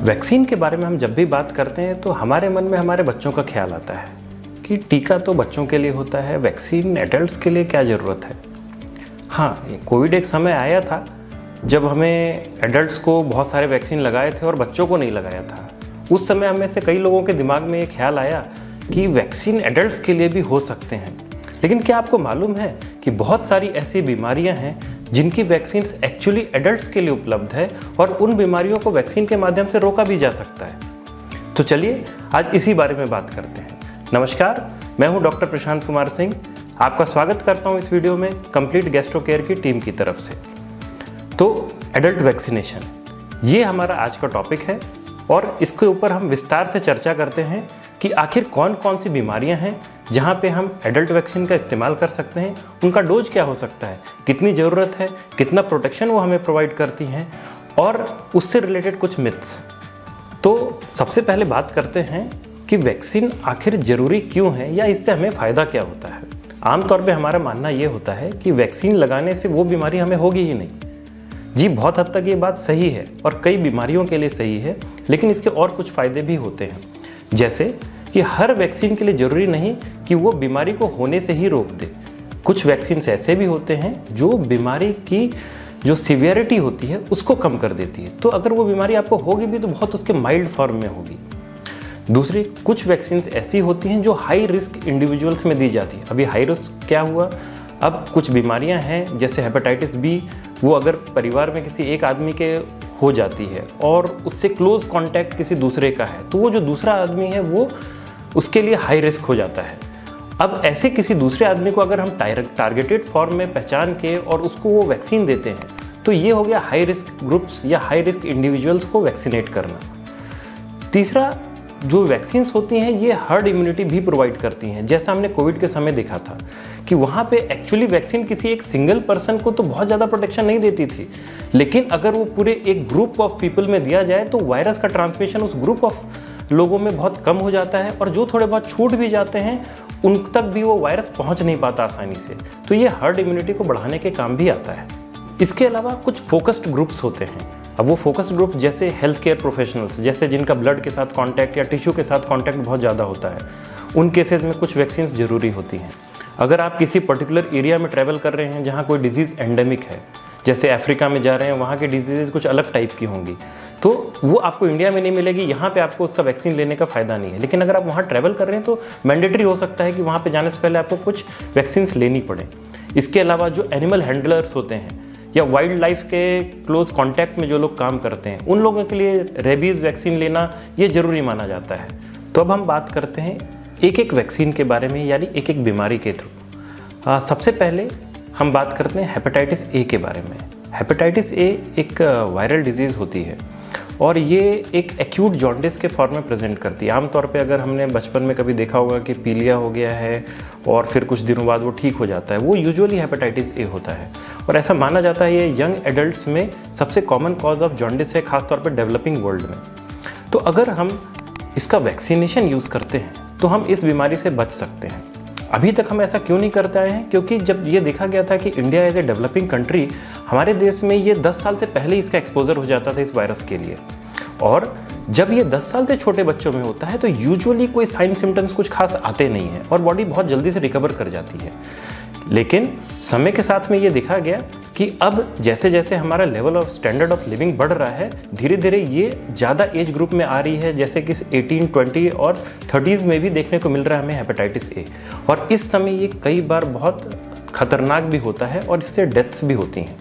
Vaccine के बारे में हम जब भी बात करते हैं तो हमारे मन में हमारे बच्चों का ख्याल आता है कि टीका तो बच्चों के लिए होता है, वैक्सीन एडल्ट्स के लिए क्या ज़रूरत है। हाँ, कोविड एक समय आया था जब हमें एडल्ट्स को बहुत सारे वैक्सीन लगाए थे और बच्चों को नहीं लगाया था। उस समय हमें से कई लोगों के दिमाग में ये ख्याल आया कि वैक्सीन एडल्ट्स के लिए भी हो सकते हैं। लेकिन क्या आपको मालूम है कि बहुत सारी ऐसी बीमारियां हैं जिनकी वैक्सीन एक्चुअली एडल्ट्स के लिए उपलब्ध है और उन बीमारियों को वैक्सीन के माध्यम से रोका भी जा सकता है। तो चलिए आज इसी बारे में बात करते हैं। नमस्कार, मैं हूं डॉक्टर प्रशांत कुमार सिंह। आपका स्वागत करता हूं इस वीडियो में कंप्लीट गैस्ट्रो केयर की टीम की तरफ से। तो एडल्ट वैक्सीनेशन, ये हमारा आज का टॉपिक है और इसके ऊपर हम विस्तार से चर्चा करते हैं कि आखिर कौन कौन सी बीमारियां हैं जहां पे हम एडल्ट वैक्सीन का इस्तेमाल कर सकते हैं, उनका डोज क्या हो सकता है, कितनी ज़रूरत है, कितना प्रोटेक्शन वो हमें प्रोवाइड करती हैं और उससे रिलेटेड कुछ मिथ्स। तो सबसे पहले बात करते हैं कि वैक्सीन आखिर ज़रूरी क्यों है या इससे हमें फ़ायदा क्या होता है। आमतौर पे हमारा मानना ये होता है कि वैक्सीन लगाने से वो बीमारी हमें होगी ही नहीं। जी, बहुत हद तक ये बात सही है और कई बीमारियों के लिए सही है, लेकिन इसके और कुछ फ़ायदे भी होते हैं। जैसे कि हर वैक्सीन के लिए ज़रूरी नहीं कि वो बीमारी को होने से ही रोक दे। कुछ वैक्सीन ऐसे भी होते हैं जो बीमारी की जो सीवियरिटी होती है उसको कम कर देती है। तो अगर वो बीमारी आपको होगी भी तो बहुत उसके माइल्ड फॉर्म में होगी। दूसरी, कुछ वैक्सीन ऐसी होती हैं जो हाई रिस्क इंडिविजुअल्स में दी जाती है। अभी हाई रिस्क क्या हुआ, अब कुछ बीमारियां हैं जैसे हेपेटाइटिस बी, वो अगर परिवार में किसी एक आदमी के हो जाती है और उससे क्लोज कांटेक्ट किसी दूसरे का है तो वो जो दूसरा आदमी है वो उसके लिए हाई रिस्क हो जाता है। अब ऐसे किसी दूसरे आदमी को अगर हम टारगेटेड फॉर्म में पहचान के और उसको वो वैक्सीन देते हैं तो ये हो गया हाई रिस्क ग्रुप्स या हाई रिस्क इंडिविजुअल्स को वैक्सीनेट करना। तीसरा, जो वैक्सीन्स होती हैं ये हर्ड इम्यूनिटी भी प्रोवाइड करती हैं। जैसा हमने कोविड के समय देखा था कि वहाँ पे एक्चुअली वैक्सीन किसी एक सिंगल पर्सन को तो बहुत ज़्यादा प्रोटेक्शन नहीं देती थी, लेकिन अगर वो पूरे एक ग्रुप ऑफ पीपल में दिया जाए तो वायरस का ट्रांसमिशन उस ग्रुप ऑफ लोगों में बहुत कम हो जाता है और जो थोड़े बहुत छूट भी जाते हैं उन तक भी वो वायरस पहुँच नहीं पाता आसानी से। तो ये हर्ड इम्यूनिटी को बढ़ाने के काम भी आता है। इसके अलावा कुछ फोकस्ड ग्रुप्स होते हैं। अब वो फोकस्ड ग्रुप जैसे हेल्थ केयर प्रोफेशनल्स, जैसे जिनका ब्लड के साथ कांटेक्ट या टिश्यू के साथ कांटेक्ट बहुत ज़्यादा होता है, उन केसेस में कुछ वैक्सीन ज़रूरी होती हैं। अगर आप किसी पर्टिकुलर एरिया में ट्रैवल कर रहे हैं जहाँ कोई डिजीज़ एंडेमिक है, जैसे अफ्रीका में जा रहे हैं, वहाँ की डिजीज़ कुछ अलग टाइप की होंगी, तो वो आपको इंडिया में नहीं मिलेगी, यहाँ पे आपको उसका वैक्सीन लेने का फ़ायदा नहीं है। लेकिन अगर आप वहाँ ट्रैवल कर रहे हैं तो मैंडेटरी हो सकता है कि वहाँ पे जाने से पहले आपको कुछ वैक्सीन लेनी पड़े। इसके अलावा जो एनिमल हैंडलर्स होते हैं या वाइल्ड लाइफ के क्लोज कांटेक्ट में जो लोग काम करते हैं, उन लोगों के लिए रेबीज़ वैक्सीन लेना ये ज़रूरी माना जाता है। तो अब हम बात करते हैं एक एक वैक्सीन के बारे में, यानी एक एक बीमारी के थ्रू। सबसे पहले हम बात करते हैं हेपेटाइटिस ए के बारे में। हेपेटाइटिस ए एक वायरल डिजीज़ होती है और ये एक एक्यूट जॉन्डिस के फॉर्म में प्रेजेंट करती है। आमतौर पे अगर हमने बचपन में कभी देखा होगा कि पीलिया हो गया है और फिर कुछ दिनों बाद वो ठीक हो जाता है, वो यूजुअली हेपेटाइटिस ए होता है और ऐसा माना जाता है ये यंग एडल्ट्स में सबसे कॉमन कॉज ऑफ जॉन्डिस है, खासतौर पर डेवलपिंग वर्ल्ड में। तो अगर हम इसका वैक्सीनेशन यूज़ करते हैं तो हम इस बीमारी से बच सकते हैं। अभी तक हम ऐसा क्यों नहीं करते आए हैं, क्योंकि जब ये देखा गया था कि India as a developing country, हमारे देश में ये 10 साल से पहले इसका एक्सपोजर हो जाता था इस वायरस के लिए। और जब ये 10 साल से छोटे बच्चों में होता है तो यूजुअली कोई साइन सिम्टम्स कुछ खास आते नहीं हैं और बॉडी बहुत जल्दी से रिकवर कर जाती है। लेकिन समय के साथ में ये देखा गया कि अब जैसे जैसे हमारा level of standard of living बढ़ रहा है, धीरे धीरे ये ज़्यादा एज ग्रुप में आ रही है, जैसे कि 18, 20 और 30s में भी देखने को मिल रहा है हमें हेपेटाइटिस ए। और इस समय ये कई बार बहुत खतरनाक भी होता है और इससे डेथ्स भी होती हैं।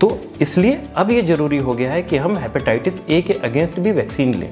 तो इसलिए अब ये ज़रूरी हो गया है कि हम हेपेटाइटिस ए के अगेंस्ट भी वैक्सीन लें।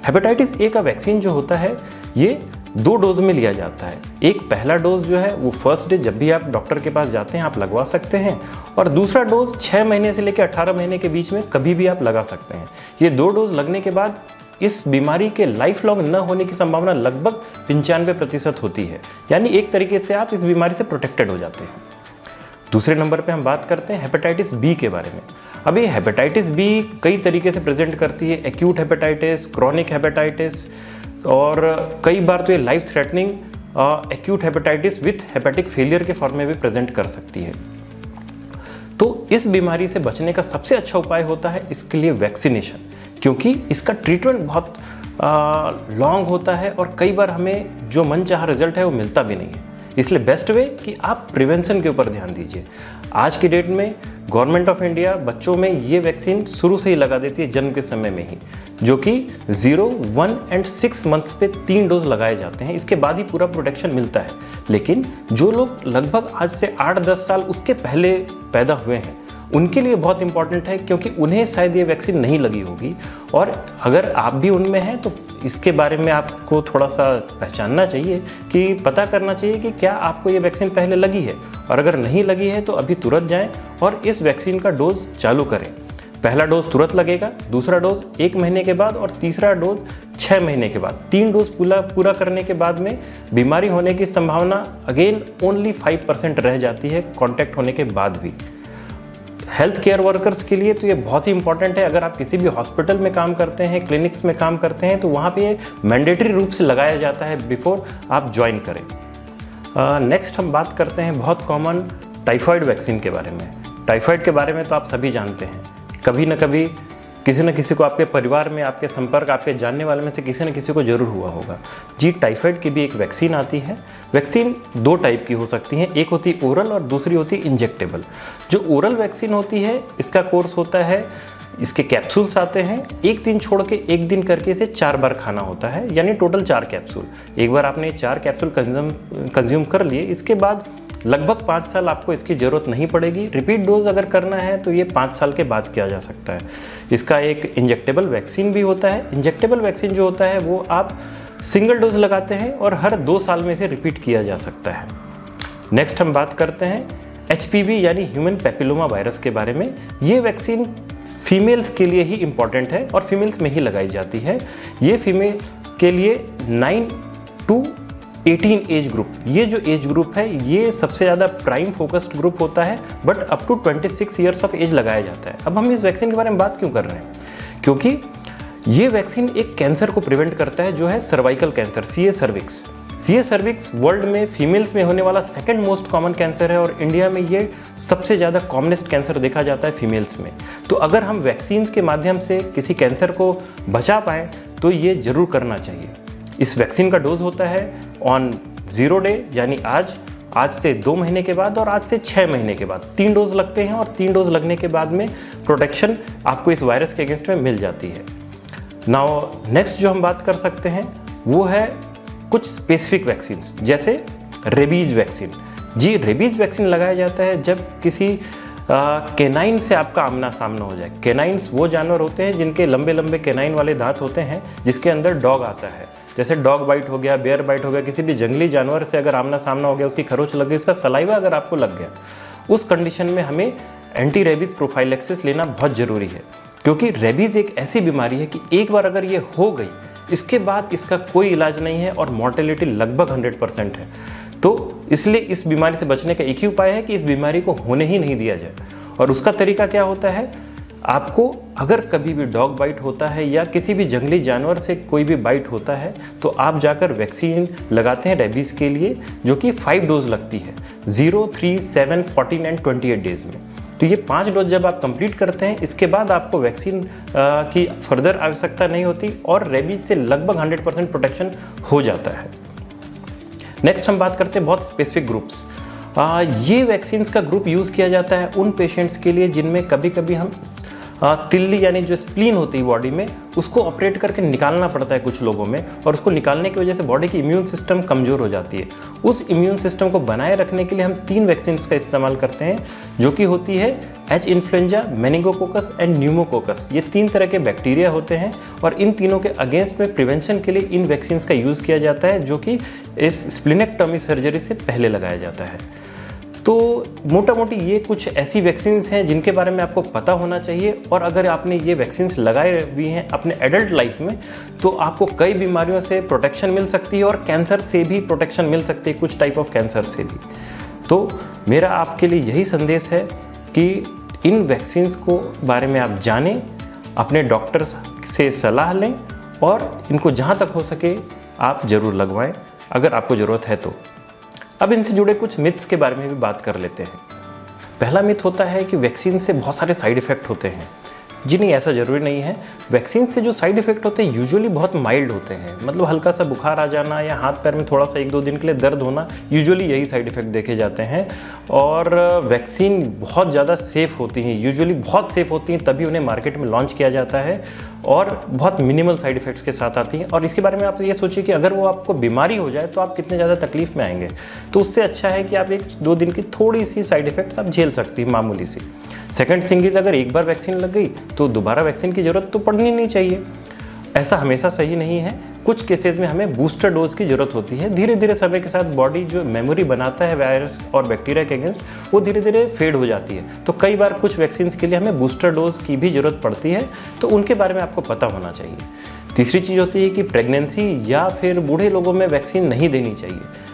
हेपेटाइटिस ए का वैक्सीन जो होता है ये 2 डोज में लिया जाता है। एक पहला डोज जो है वो फर्स्ट डे जब भी आप डॉक्टर के पास जाते हैं आप लगवा सकते हैं, और दूसरा डोज 6 महीने से लेकर 18 महीने के बीच में कभी भी आप लगा सकते हैं। ये 2 डोज लगने के बाद इस बीमारी के लाइफ लॉन्ग न होने की संभावना लगभग 95% होती है, यानी एक तरीके से आप इस बीमारी से प्रोटेक्टेड हो जाते हैं। दूसरे नंबर पे हम बात करते हैं हेपेटाइटिस बी के बारे में। अब ये हेपेटाइटिस बी कई तरीके से प्रेजेंट करती है, एक्यूट हेपेटाइटिस, क्रॉनिक हेपेटाइटिस और कई बार तो ये life threatening acute hepatitis with hepatic failure के फॉर्म में भी प्रेजेंट कर सकती है। तो इस बीमारी से बचने का सबसे अच्छा उपाय होता है इसके लिए वैक्सीनेशन। क्योंकि इसका ट्रीटमेंट बहुत लॉन्ग होता है और कई बार हमें जो मनचाहा रिजल्ट है वो मिलता भी नहीं है। इसलिए बेस्ट वे कि आप प्रिवेंशन के ऊपर ध्यान दीजिए। आज की डेट में गवर्नमेंट ऑफ इंडिया बच्चों में ये वैक्सीन शुरू से ही लगा देती है, जन्म के समय में ही, जो कि 0, 1 और 6 मंथ्स पे 3 डोज लगाए जाते हैं। इसके बाद ही पूरा प्रोटेक्शन मिलता है। लेकिन जो लोग लगभग आज से 8-10 साल उसके पहले पैदा हुए हैं, उनके लिए बहुत इंपॉर्टेंट है, क्योंकि उन्हें शायद ये वैक्सीन नहीं लगी होगी। और अगर आप भी उनमें हैं तो इसके बारे में आपको थोड़ा सा पहचानना चाहिए, कि पता करना चाहिए कि क्या आपको ये वैक्सीन पहले लगी है, और अगर नहीं लगी है तो अभी तुरंत जाएं और इस वैक्सीन का डोज चालू करें। पहला डोज तुरंत लगेगा, दूसरा डोज 1 महीने के बाद और तीसरा डोज 6 महीने के बाद। 3 डोज पूरा करने के बाद में बीमारी होने की संभावना अगेन ओनली 5% रह जाती है कॉन्टैक्ट होने के बाद भी। हेल्थ केयर वर्कर्स के लिए तो ये बहुत ही इंपॉर्टेंट है। अगर आप किसी भी हॉस्पिटल में काम करते हैं, क्लिनिक्स में काम करते हैं, तो वहाँ पे ये मैंडेटरी रूप से लगाया जाता है बिफोर आप ज्वाइन करें। नेक्स्ट हम बात करते हैं बहुत कॉमन टाइफाइड वैक्सीन के बारे में। टाइफाइड के बारे में तो आप सभी जानते हैं, कभी ना कभी किसी न किसी को आपके परिवार में, आपके संपर्क, आपके जानने वाले में से किसी न किसी को जरूर हुआ होगा। जी, टाइफाइड की भी एक वैक्सीन आती है। वैक्सीन 2 टाइप की हो सकती हैं, एक होती है ओरल और दूसरी होती है इंजेक्टेबल। जो ओरल वैक्सीन होती है, इसका कोर्स होता है, इसके कैप्सूल्स आते हैं, 1 दिन छोड़ के 1 दिन करके इसे 4 बार खाना होता है, यानी टोटल 4 कैप्सूल। एक बार आपने 4 कैप्सूल कंज्यूम कर लिए, इसके बाद लगभग 5 साल आपको इसकी ज़रूरत नहीं पड़ेगी। रिपीट डोज अगर करना है तो ये 5 साल के बाद किया जा सकता है। इसका एक इंजेक्टेबल वैक्सीन भी होता है। इंजेक्टेबल वैक्सीन जो होता है वो आप सिंगल डोज लगाते हैं और हर 2 साल में इसे रिपीट किया जा सकता है। नेक्स्ट हम बात करते हैं HPV यानी ह्यूमन पैपिलोमा वायरस के बारे में। ये वैक्सीन फीमेल्स के लिए ही इम्पॉर्टेंट है और फीमेल्स में ही लगाई जाती है। ये फीमेल के लिए 9 to 18 एज ग्रुप, ये जो एज ग्रुप है ये सबसे ज़्यादा प्राइम फोकस्ड ग्रुप होता है, but up to 26 years of age लगाया जाता है। अब हम इस वैक्सीन के बारे में बात क्यों कर रहे हैं? क्योंकि ये वैक्सीन एक कैंसर को प्रिवेंट करता है, जो है cervical cancer, CA cervix. CA cervix world में फीमेल्स में होने वाला 2nd मोस्ट कॉमन कैंसर है और इंडिया में ये सबसे ज़्यादा कॉमनेस्ट कैंसर देखा जाता है फीमेल्स में। तो अगर हम वैक्सीन के माध्यम से किसी कैंसर को बचा पाएँ तो ये जरूर करना चाहिए। इस वैक्सीन का डोज होता है ऑन 0 डे, यानी आज से 2 महीने के बाद और आज से 6 महीने के बाद 3 डोज लगते हैं, और 3 डोज लगने के बाद में प्रोटेक्शन आपको इस वायरस के अगेंस्ट में मिल जाती है। नाउ नेक्स्ट जो हम बात कर सकते हैं वो है कुछ स्पेसिफिक वैक्सीन, जैसे रेबीज वैक्सीन। जी, रेबीज वैक्सीन लगाया जाता है जब किसी केनाइन से आपका आमना सामना हो जाए। केनाइन्स वो जानवर होते हैं जिनके लंबे लंबे केनाइन वाले दांत होते हैं, जिसके अंदर डॉग आता है। जैसे डॉग बाइट हो गया, बेयर बाइट हो गया, किसी भी जंगली जानवर से अगर आमना सामना हो गया, उसकी खरोच लग गई, उसका सलाइवा अगर आपको लग गया, उस कंडीशन में हमें एंटी रेबीज प्रोफाइलैक्सिस लेना बहुत ज़रूरी है। क्योंकि रेबीज एक ऐसी बीमारी है कि एक बार अगर ये हो गई, इसके बाद इसका कोई इलाज नहीं है और मॉर्टेलिटी लगभग 100% है। तो इसलिए इस बीमारी से बचने का एक ही उपाय है कि इस बीमारी को होने ही नहीं दिया जाए। और उसका तरीका क्या होता है? आपको अगर कभी भी डॉग बाइट होता है या किसी भी जंगली जानवर से कोई भी बाइट होता है, तो आप जाकर वैक्सीन लगाते हैं रेबीज़ के लिए, जो कि 5 डोज लगती है, 0, 3, 7, 14 एंड 28 डेज में। तो ये 5 डोज जब आप कंप्लीट करते हैं, इसके बाद आपको वैक्सीन की फर्दर आवश्यकता नहीं होती और रेबीज से लगभग 100% प्रोटेक्शन हो जाता है। नेक्स्ट हम बात करते हैं बहुत स्पेसिफिक ग्रुप्स। ये वैक्सीन्स का ग्रुप यूज़ किया जाता है उन पेशेंट्स के लिए जिनमें कभी कभी हम तिल्ली यानी जो स्प्लीन होती है बॉडी में, उसको ऑपरेट करके निकालना पड़ता है कुछ लोगों में, और उसको निकालने की वजह से बॉडी की इम्यून सिस्टम कमज़ोर हो जाती है। उस इम्यून सिस्टम को बनाए रखने के लिए हम 3 वैक्सीन का इस्तेमाल करते हैं, जो कि होती है H influenza, meningococcus and pneumococcus. ये 3 तरह के बैक्टीरिया होते हैं और इन तीनों के अगेंस्ट में प्रिवेंशन के लिए इन वैक्सीन का यूज़ किया जाता है, जो कि इस स्प्लिनेक्टॉमी सर्जरी से पहले लगाया जाता है। तो मोटा मोटी ये कुछ ऐसी वैक्सीन्स हैं जिनके बारे में आपको पता होना चाहिए, और अगर आपने ये वैक्सीन्स लगाए हुई हैं अपने एडल्ट लाइफ में, तो आपको कई बीमारियों से प्रोटेक्शन मिल सकती है और कैंसर से भी प्रोटेक्शन मिल सकती है, कुछ टाइप ऑफ कैंसर से भी। तो मेरा आपके लिए यही संदेश है कि इन वैक्सीन्स को बारे में आप जानें, अपने डॉक्टर से सलाह लें और इनको जहाँ तक हो सके आप ज़रूर लगवाएं अगर आपको ज़रूरत है तो। अब इनसे जुड़े कुछ मिथ्स के बारे में भी बात कर लेते हैं। पहला मिथ होता है कि वैक्सीन से बहुत सारे साइड इफ़ेक्ट होते हैं। जी नहीं, ऐसा ज़रूरी नहीं है। वैक्सीन से जो साइड इफ़ेक्ट होते हैं यूजुअली बहुत माइल्ड होते हैं, मतलब हल्का सा बुखार आ जाना या हाथ पैर में थोड़ा सा 1-2 दिन के लिए दर्द होना, यूजुअली यही साइड इफ़ेक्ट देखे जाते हैं। और वैक्सीन बहुत ज़्यादा सेफ़ होती हैं, यूजुअली बहुत सेफ़ होती हैं, तभी उन्हें मार्केट में लॉन्च किया जाता है और बहुत मिनिमल साइड इफ़ेक्ट्स के साथ आती हैं। और इसके बारे में आप ये सोचिए कि अगर वो आपको बीमारी हो जाए तो आप कितने ज़्यादा तकलीफ़ में आएंगे। तो उससे अच्छा है कि आप 1-2 दिन की थोड़ी सी साइड इफ़ेक्ट्स आप झेल सकती हैं, मामूली सी। सेकंड थिंग इज़, अगर एक बार वैक्सीन लग गई तो दोबारा वैक्सीन की ज़रूरत तो पड़नी नहीं चाहिए। ऐसा हमेशा सही नहीं है। कुछ केसेस में हमें बूस्टर डोज की ज़रूरत होती है। धीरे धीरे समय के साथ बॉडी जो मेमोरी बनाता है वायरस और बैक्टीरिया के अगेंस्ट, वो धीरे धीरे फेड हो जाती है। तो कई बार कुछ वैक्सीन के लिए हमें बूस्टर डोज की भी ज़रूरत पड़ती है, तो उनके बारे में आपको पता होना चाहिए। तीसरी चीज़ होती है कि प्रेगनेंसी या फिर बूढ़े लोगों में वैक्सीन नहीं देनी चाहिए।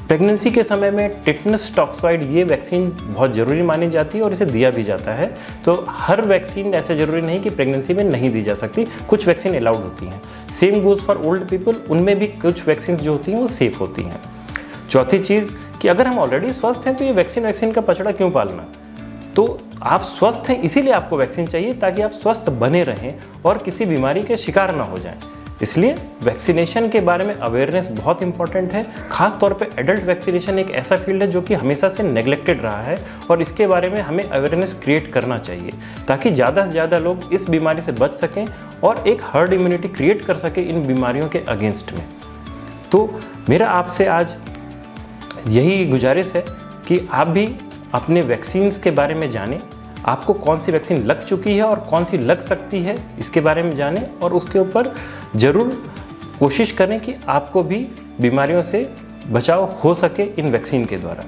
प्रेगनेंसी के समय में टिटनस टॉक्सॉइड ये वैक्सीन बहुत ज़रूरी मानी जाती है और इसे दिया भी जाता है। तो हर वैक्सीन ऐसे ज़रूरी नहीं कि प्रेगनेंसी में नहीं दी जा सकती, कुछ वैक्सीन अलाउड होती हैं। Same goes for old people, उनमें भी कुछ वैक्सीन जो होती हैं वो सेफ़ होती हैं। चौथी चीज़ कि अगर हम ऑलरेडी स्वस्थ हैं तो ये वैक्सीन का पचड़ा क्यों पालना। तो आप स्वस्थ हैं इसीलिए आपको वैक्सीन चाहिए, ताकि आप स्वस्थ बने रहें और किसी बीमारी के शिकार ना हो जाएं। इसलिए वैक्सीनेशन के बारे में अवेयरनेस बहुत इंपॉर्टेंट है। खास तौर पे एडल्ट वैक्सीनेशन एक ऐसा फील्ड है जो कि हमेशा से नेग्लेक्टेड रहा है और इसके बारे में हमें अवेयरनेस क्रिएट करना चाहिए, ताकि ज़्यादा से ज़्यादा लोग इस बीमारी से बच सकें और एक हर्ड इम्यूनिटी क्रिएट कर सकें इन बीमारियों के अगेंस्ट में। तो मेरा आपसे आज यही गुजारिश है कि आप भी अपने वैक्सीन्स के बारे में जानें, आपको कौन सी वैक्सीन लग चुकी है और कौन सी लग सकती है इसके बारे में जानें और उसके ऊपर ज़रूर कोशिश करें कि आपको भी बीमारियों से बचाव हो सके इन वैक्सीन के द्वारा।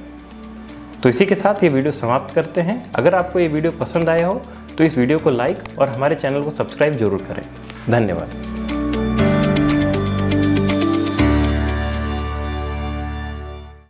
तो इसी के साथ ये वीडियो समाप्त करते हैं। अगर आपको ये वीडियो पसंद आया हो तो इस वीडियो को लाइक और हमारे चैनल को सब्सक्राइब जरूर करें। धन्यवाद।